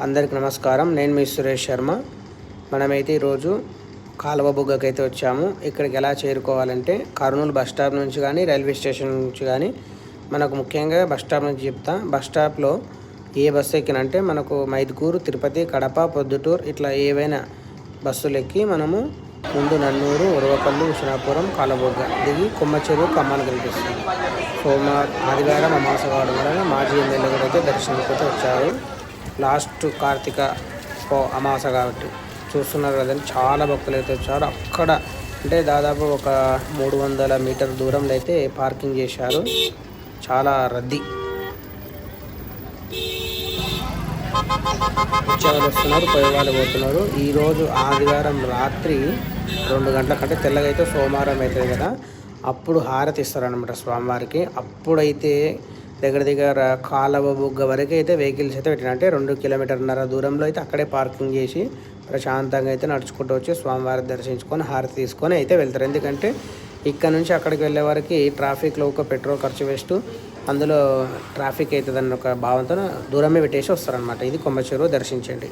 అందరికి నమస్కారం. నేను మీ సురేష్ శర్మ. మనమైతే ఈరోజు కాలువ బుగ్గకైతే వచ్చాము. ఇక్కడికి ఎలా చేరుకోవాలంటే కర్నూలు బస్ స్టాప్ నుంచి కానీ రైల్వే స్టేషన్ నుంచి కానీ మనకు ముఖ్యంగా బస్ స్టాప్ నుంచి చెప్తా. బస్ స్టాప్లో ఏ బస్సు ఎక్కినంటే మనకు మైదుకూరు, తిరుపతి, కడప, పొద్దుటూరు ఇట్లా ఏవైనా బస్సులు ఎక్కి మనము ముందు నన్నూరు, ఉరవకల్లు, విష్ణాపురం, కాలువబుగ్గ దిగి కొమ్మచెరువు, ఖమ్మాన్ని కనిపిస్తుంది. ఆదివారం అమావాస్య కావడం వలన మాజీ ఎమ్మెల్యే కూడా అయితే దర్శనానికి వచ్చారు. లాస్ట్ కార్తీక అమావాస్య కాబట్టి చూస్తున్నారు కదండి, చాలా భక్తులు అయితే వచ్చారు. అక్కడ అంటే దాదాపు ఒక 300 మీటర్ దూరంలో అయితే పార్కింగ్ చేశారు. చాలా రద్దీ. వచ్చేవాళ్ళు వస్తున్నారు, పోయేవాళ్ళు పోతున్నారు. ఈరోజు ఆదివారం రాత్రి 2 గంటల కంటే తెల్లగా అయితే సోమవారం అవుతుంది కదా, అప్పుడు హారతి ఇస్తారనమాట స్వామివారికి. అప్పుడైతే దగ్గర కాలువ బుగ్గ వరకు అయితే వెహికల్స్ అయితే పెట్టిన, అంటే 2 కిలోమీటర్న్నర దూరంలో అయితే అక్కడే పార్కింగ్ చేసి ప్రశాంతంగా అయితే నడుచుకుంటూ వచ్చి స్వామివారిని దర్శించుకొని హారతి తీసుకొని అయితే వెళ్తారు. ఎందుకంటే ఇక్కడ నుంచి అక్కడికి వెళ్ళే వరకు ట్రాఫిక్లో ఒక పెట్రోల్ ఖర్చు వేస్ట్, అందులో ట్రాఫిక్ అవుతుందన్న ఒక భావంతో దూరమే పెట్టేసి వస్తారనమాట. ఇది కొమ్మచెరువు, దర్శించండి.